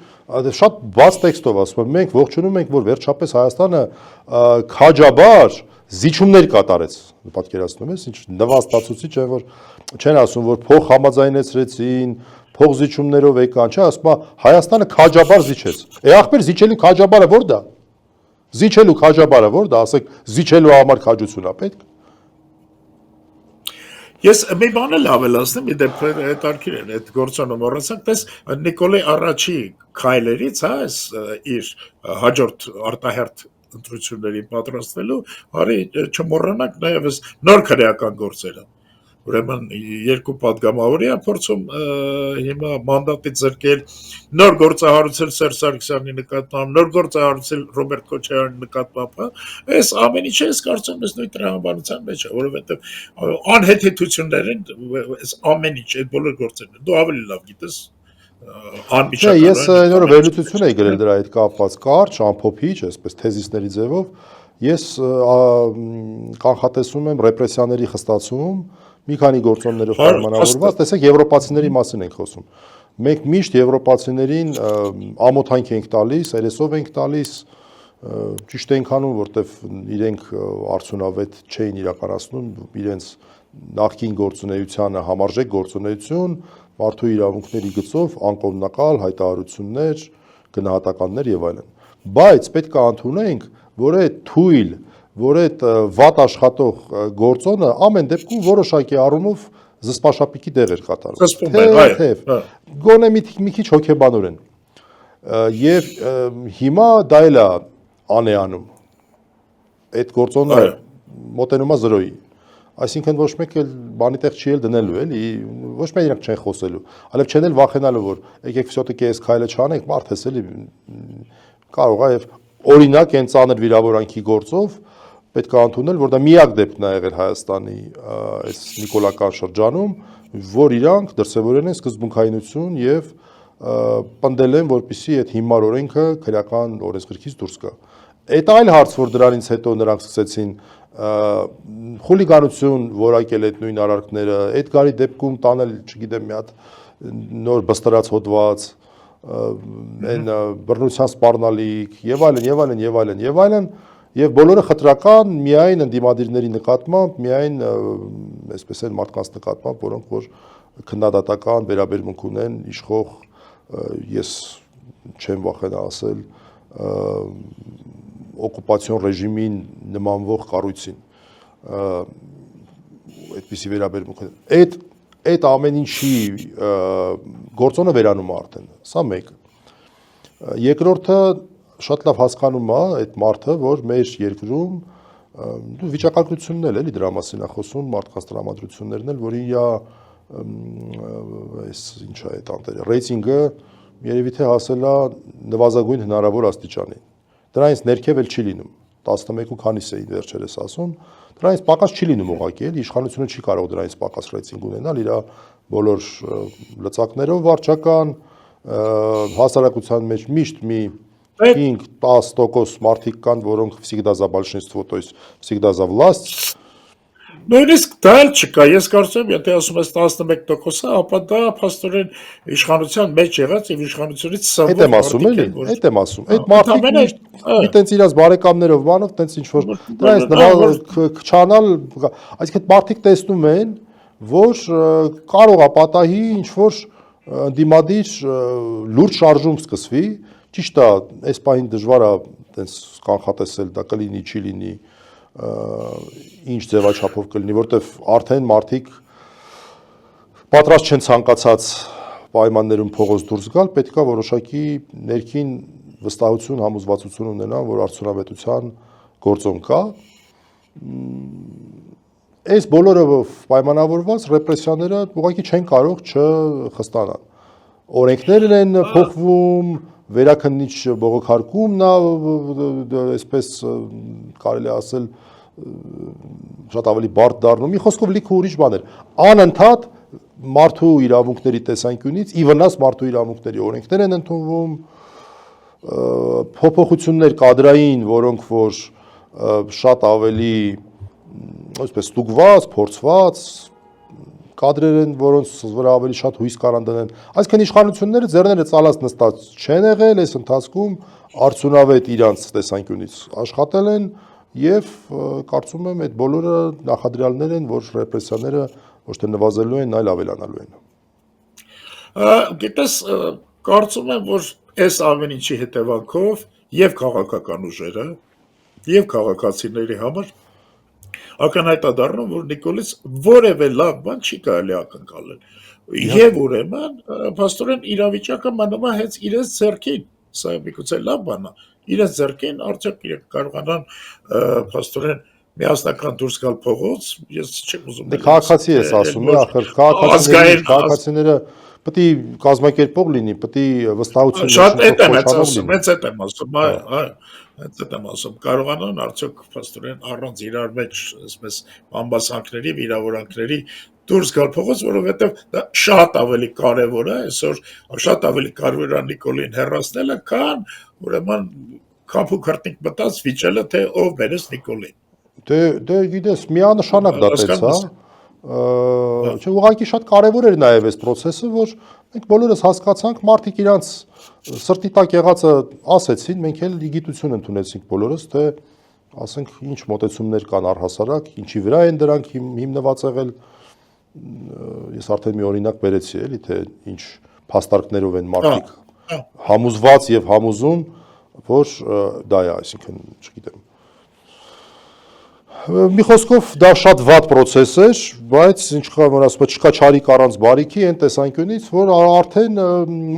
շատ բաց տեքստով ասում է, մենք ողջունում ենք, որ վերջապես Հայաստանը քաջաբար զիջումներ կատարեց, պատկերացնում ես, ինչ նվաստացուցիչ է, որ չեն ասում, որ փող համաձայնեցրեցին, փողզիջումներով եկան, չէ, ասում է Հայաստանը քաջաբար զիջեց։ Ախպեր զիջելու քաջաբարը ո՞ր դա։ Զիջելու քաջաբարը ո՞ր դա, ասեք, զիջելու համար քաջություն է պետք։ Ես մի բան էլ ավելացնեմ, մի դեպք հետարքիր են այդ գործոնը մոռացանք, տես Նիկոլի առաջի քայլերից, հա, այս իր հաջորդ արտահերթ ընտրություններին պատրաստվելու, արի չմոռանանք նաև նոր քրեական գործերը։ Ուրեմն երկու պատգամավորի է փորձում հիմա մանդատից զրկել, նոր գործահարուցել Սերժ Սարգսյանի նկատմամբ, նոր գործահարուցել Ռոբերտ Քոչարյանի նկատմամբ, այս ամեն ինչը ես կարծում եմ նույն տրամաբանության մեջ է, որովհետև անհեթեթություններ են, այս ամեն ինչ, այդ բոլոր գործերն են, դու ավելի լավ գիտես անմիջական։ Ես այն օրը վերլուծություն էի գրել դրա հետ կապված կարճ, ամփոփիչ, այսպես թեզիսների ձևով, ես կանխատեսում եմ ռեպրեսիաների խստացում, մի քանի գործոններով պայմանավորված, տեսեք եվրոպացիների մասին ենք խոսում։ Մենք միշտ եվրոպացիներին ամոթանք ենք տալիս, երեսով ենք տալիս, ճիշտ ենք անում, որտեվ իրենք արդյունավետ չէին իրականացնում իրենց նախկին գործունեությանը համարժեք գործունեություն, մարդու իրավունքների գծով անկողմնակալ հայտարարություններ, գնահատականներ եւ այլն։ Բայց պետք է ընդունենք, որ այդ թույլ որ այդ վատ աշխատող գործոնը ամեն դեպքում որոշակի առումով զսպաշապիկի դեր էր կատարում։ Գոնե մի քիչ հոգեբանորեն։ Եվ հիմա դա էլ է անեանում։ Այդ գործոնը մոտենում է 0-ի։ Այսինքն ոչ մեկ էլ բանի տեղ չի էլ դնելու, էլի, ոչ մեկ իրանք չեն խոսելու, այլև չեն էլ վախենալու, որ եկեք վсё-таки այս քայլը չանենք, մարդես էլի կարող է եւ օրինակ այն ծանր վիրավորանքի գործով պետք է ընդունել, որ դա միակ դեպքն է եղել Հայաստանի այս նիկոլական շրջանում, որ իրանք դրսևորել են սկզբունքայնություն եւ պնդել են, որպեսզի այդ հիմար օրենքը քրեական օրենսգրքից դուրս գա։ Այդ այլ հարց, որ դրանից հետո նրանք սկսեցին խուլիգանություն որակել այդ նույն արարքները, Էդգարի դեպքում տանել, չգիտեմ, մի հատ նոր բստրած հոդված, այն բռնության սպառնալիք եւ այլն եւ այլն եւ այլն եւ այլն եւ բոլորը խտրական միայն ընդդիմադիրների նկատմամբ, միայն այսպես են մարդկանց նկատմամբ, որոնք որ քննադատական վերաբերմունք ունեն իշխող ես չեմ վախենա ասել օկուպացիոն ռեժիմին նմանվող կառույցին այդպիսի վերաբերմունք այդ ամեն ինչի գործոնը վերանում է արդեն սա մեկը երկրորդը շատ լավ հասկանում է այդ մարդը որ մեր երկրում վիճակագրությունն էլ էլի դրա մասին է խոսում մարդկանց տրամադրություններն էլ որ իրա այս ինչ է այդ անտերը ռեյտինգը երևի թե հասել է նվազագույն հնարավոր աստիճանի դրանից ներքև էլ չի լինում 11 քանիս էին վերջերս ասում դրանից պակաս չի լինում ուղղակի էլ իշխանությունը չի կարող դրանից պակաս ռեյտինգ ունենալ իր բոլոր լծակներով վարչական հասարակության մեջ միշտ մի 5-10% մարդիկ կան որոնք всегда за большинство то есть всегда за власть Նույնիսկ դա էլ չկա, ես կարծում եմ, եթե ասում ես 11%-ը, ապա դա փաստորեն իշխանության մեջ եղած եւ իշխանությունից սնվում մարդիկ են, այդ եմ ասում, այդ մարդիկ մի տենց իրաց բարեկամներով բանով տենց ինչ որ դրանից քչանալ, այսինքն մարդիկ տեսնում են, որ կարող է պատահի ինչ որ դիմադիր լուրջ շարժում սկսվի, ճիշտ է, այս պահին դժվար է տենց կանխատեսել, դա կլինի, չի լինի ինչ ձևաչափով կլինի, որտեվ արդեն մարդիկ պատրաստ չեն ցանկացած պայմաններում փողոց դուրս գալ, պետք է որոշակի ներքին վստահություն, համոզվածություն ունենան, որ արդյունավետության գործոն կա։ Այս բոլորը պայմանավորված ռեպրեսիաները ուղղակի չեն կարող չխստանալ։ Օրենքներն են փոխվում, վերաքննիչ բողոքարկումն է, այսպես կարելի ասել շատ ավելի բարդ դառնում, մի խոսքով լիքը ուրիշ բաներ։ Անընդհատ մարդու իրավունքների տեսանկյունից ի վնաս մարդու իրավունքների օրենքներ են ընդունվում, փոփոխություններ կադրային, որոնք որ շատ ավելի այսպես ստուգված, փորձված կադրեր են, որոնց վրա ավելի շատ հույս կարան դնեն։ Այսինքն իշխանությունները ձեռները ծալած նստած չեն եղել, այս ընթացքում արդյունավետ իրանց տեսանկյունից աշխատել են եւ կարծում եմ այդ բոլորը նախադրյալներ են, որ ռեպրեսիաները ոչ թե նվազելու են, այլ ավելանալու են։ Գիտես, կարծում եմ, որ այս ամեն ինչի հետևանքով եւ քաղաքական ուժերը եւ քաղաքացիների համար ակնհայտ է դառնում, որ Նիկոլից որևէ լավ բան չի կարելի ակնկալել։ Եվ ուրեմն, փաստորեն իրավիճակը մնում է հենց իրենց ձեռքին։ Սա միգուցե լավ բան է։ Իրենց ձեռքին արդյոք իրենք կարողանան փաստորեն միասնական դուրս գալ փողոց, ես չեմ ուզում։ Դե քաղաքացի ես ասում, ախր քաղաքացիները պետք է կազմակերպող լինի, պետք է վստահություն շատ էդ եմ ասում, հենց էդ եմ ասում, հենց էդ եմ ասում, կարողանան արդյոք փաստորեն առանց իրար մեջ, այսպես ամբասանքների, վիրավորանքների դուրս գալ փողոց, որովհետև դա շատ ավելի կարևոր է, այսօր շատ ավելի կարևոր է Նիկոլին հեռացնելը, քան ուրեմն քափու քրտնիկ մտած վիճելը, թե ով բերես Նիկոլին։ Դե գիտես, միանշանակ դա տես, հա։ Չէ, ուղղակի շատ կարևոր էր նաև այս process-ը, որ մենք բոլորս հասկացանք, մարդիկ իրանց սրտի տակ եղածը ասեցին, մենք էլ գիտություն ընդունեցինք բոլորս, թե ասենք ինչ մոտեցումներ կան առհասարակ, ինչի վրա են դրանք հիմնված եղել։ Ես արդեն մի օրինակ բերեցի, էլի, թե ինչ փաստարկներով են մարդիկ համոզված եւ համոզում, որ դա է, այսինքն, չգիտեմ։ Մի խոսքով դա շատ վատ process էր, բայց ինչքան որ ասում եմ, չկա չարիք առանց բարիքի, այն տեսանկյունից, որ արդեն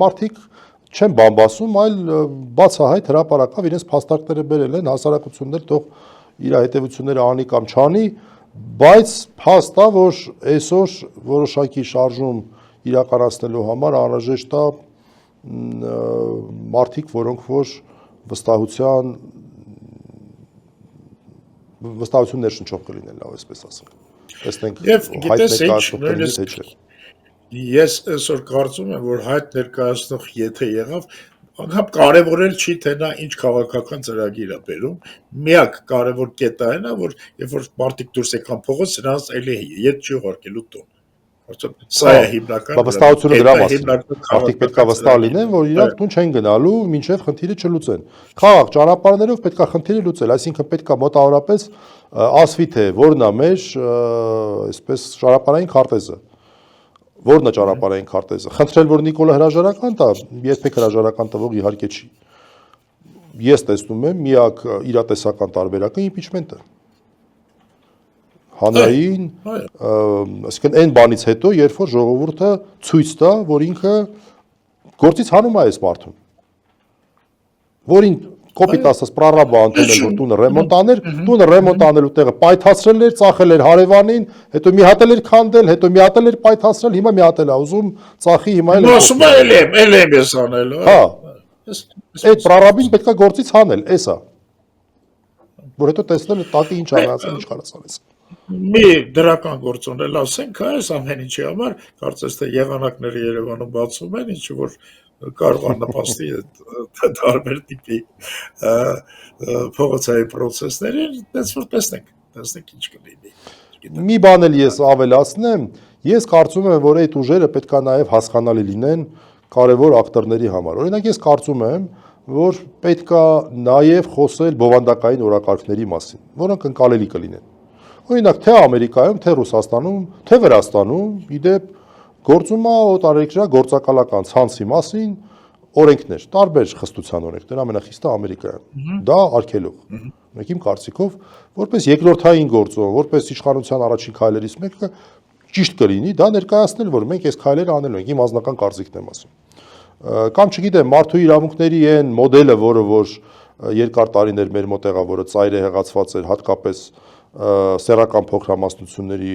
մարդիկ չեն բամբասում, այլ բացահայտ հրապարակավ իրենց փաստարկները բերել են, հասարակություններ թող իր հետևությունները անի կամ չանի, Բայց փաստ է, որ այսօր որոշակի շարժում իրականացնելու համար անհրաժեշտ է մարդիկ, որոնք որ վստահություն ներշնչող կլինեն, լավ այսպես ասենք։ Տեսնենք հայտ ներկայացնող կլինի թե չէ։ Ես այսօր կարծում եմ, որ հայտ ներկայացնող եթե եղավ, անգամ կարևոր էլ չի, թե նա ինչ քաղաքական ծրագիր է բերում, միակ կարևոր կետը այն է, որ երբ որ մարդիկ դուրս եկան փողոց, նրանց էլի ետ չի ուղարկելու տուն։ Սա է հիմնական։ Վստահությունը դրա մասին։ Մարդիկ պետք է վստահ լինեն, որ իրանք տուն չեն գնալու, մինչև խնդիրը չլուծեն։ Խաղաղ ճանապարհներով պետք է խնդիրը լուծել, այսինքն պետք է մոտավորապես ասվի թե որն է մեր, այսպես ճանապարհային քարտեզը։ Որն է ճանապարհային քարտեզը։ Խնդրել, որ Նիկոլը հրաժարական տա, երբեք հրաժարական տվող իհարկե չի։ Ես տեսնում եմ միակ իրատեսական տարբերակը իմպիչմենտը։ Հանրային, այսինքն այն բանից հետո, երբ որ ժողովուրդը ցույց տա, որ ինքը գործից հանում է այս մարդուն։ Որին կոպիտ ասած պրարաբա անտնել, որ տունը ռեմոնտ աներ, տունը ռեմոնտ անելու տեղը պայթացրել էր, ծախել էր հարևանին, հետո մի հատ էր քանդել, հետո մի հատ էր պայթացրել, հիմա մի հատ է ուզում ծախի, հիմա էլ ասում եմ ես անելու։ Հա։ Այդ պրարաբին պետքա գործից հանել, էսա։ Որ հետո տեսնել տակի ինչ արածել, ինչ խարացալես։ Մի դրական գործոնել ասենք, այս ամեն ինչի համար, կարծես թե եղանակները Երևանում բացում են, ինչ որ կարող է նպաստի տարբեր տիպի փողոցային պրոցեսներին, դες որ տեսնենք ինչ կլինի։ Մի բան էլ ես ավելացնեմ, ես կարծում եմ, որ այդ ուժերը պետքա նաև հասկանալի լինեն կարևոր ակտորների համար։ Օրինակ ես կարծում եմ, որ պետքա նաև խոսել բովանդակային օրակարգների մասին, որոնք ընկալելի կլինեն։ Օրինակ թե Ամերիկայում, թե Ռուսաստանում, թե Վրաստանում, իդեպ գործում է օտարերկրյա գործակալական ցանցի մասին օրենքներ, տարբեր խստության օրենքներ, ամենախիստը Ամերիկայում։ Դա արգելող։ Մեկ իմ կարծիքով, որպես երկրորդային գործոն, որպես իշխանության առաջին քայլերից մեկը ճիշտ կլինի դա ներկայացնել, որ մենք այս քայլերը անելու ենք, իմ անձնական կարծիքն եմ ասում։ Կամ չգիտեմ, մարդու իրավունքների այն մոդելը, որը որ երկար տարիներ մեր մոտ եղավ, որը ծայրե հեղացված էր հատկապես սեռական փոքրամասնությունների,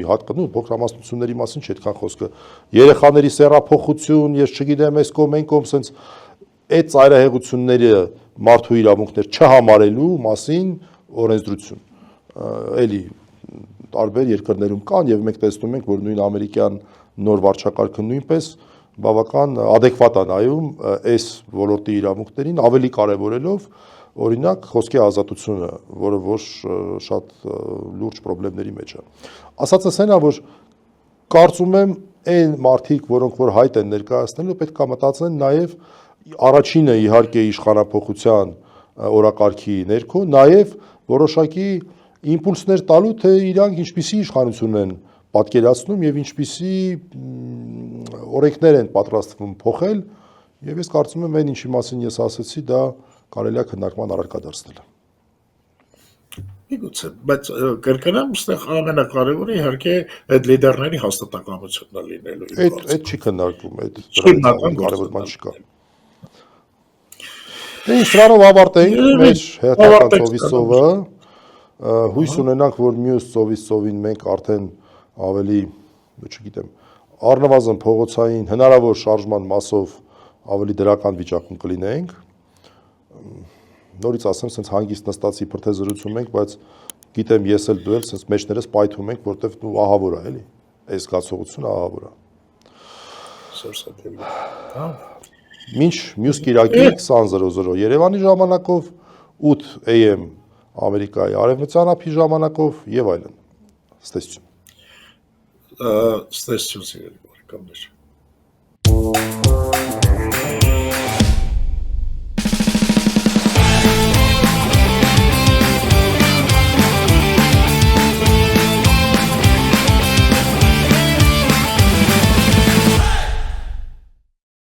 փոքրամասնությունների մասին չի այդքան խոսքը, երեխաների սեռափոխություն, ես չգիտեմ, այս կողմ այն կողմ, sense այդ ծայրահեղությունները մարդու իրավունքներ չհամարելու մասին օրենսդրություն, էլի տարբեր երկրներում կան եւ մենք տեսնում ենք, որ նույն ամերիկյան նոր վարչակարգը նույնպես բավական adekvat է նայում այս ոլորտի իրավունքներին, ավելի կարևորելով օրինակ խոսքի ազատությունը, որը որ շատ լուրջ խնդիրների մեջ է։ Ասածս այն է, որ կարծում եմ այն մարդիկ, որոնք որ հայտ են ներկայացնելու, պետք է մտածեն նաև առաջինը իհարկե իշխանափոխության օրակարգի ներքո, նաև որոշակի իմպուլսներ տալու, թե իրանք ինչպիսի իշխանություն են պատկերացնում եւ ինչպիսի օրենքներ են պատրաստվում փոխել, եւ ես կարծում եմ այն ինչի մասին ես ասացի, դա կարելի է քննարկման առարկա դարձնել։ Միգուցե, բայց կրկնեմ, այստեղ ամենակարևորը իհարկե այդ լիդերների հաստատակամությունն է լինելու։ Այդ չի քննարկվում, այդ կարևոր բան չկա։ Դե սրանով ավարտենք մեր հերթական ծովիսովը, հույս ունենանք, որ մյուս ծովիսովին մենք արդեն ավելի, չգիտեմ, առնվազն փողոցային հնարավոր շարժման մասով ավելի դրական վիճակում կլինենք։ Նորից ասեմ, sense հանգիստ նստածի փրթեզրուցում ենք, բայց գիտեմ ես էլ դու էլ sense մեջներս պայթում ենք, որտեվ դու ահավոր է, էլի։ Այս զգացողությունը ահավոր է։ Հա։ Մինչ մյուս կիրակի 20:00 Երևանի ժամանակով 8 AM Ամերիկայի արևմտյան ափի ժամանակով եւ այլն։ Ստեսություն։ Ստեսություն, սիրելի բարեկամներ։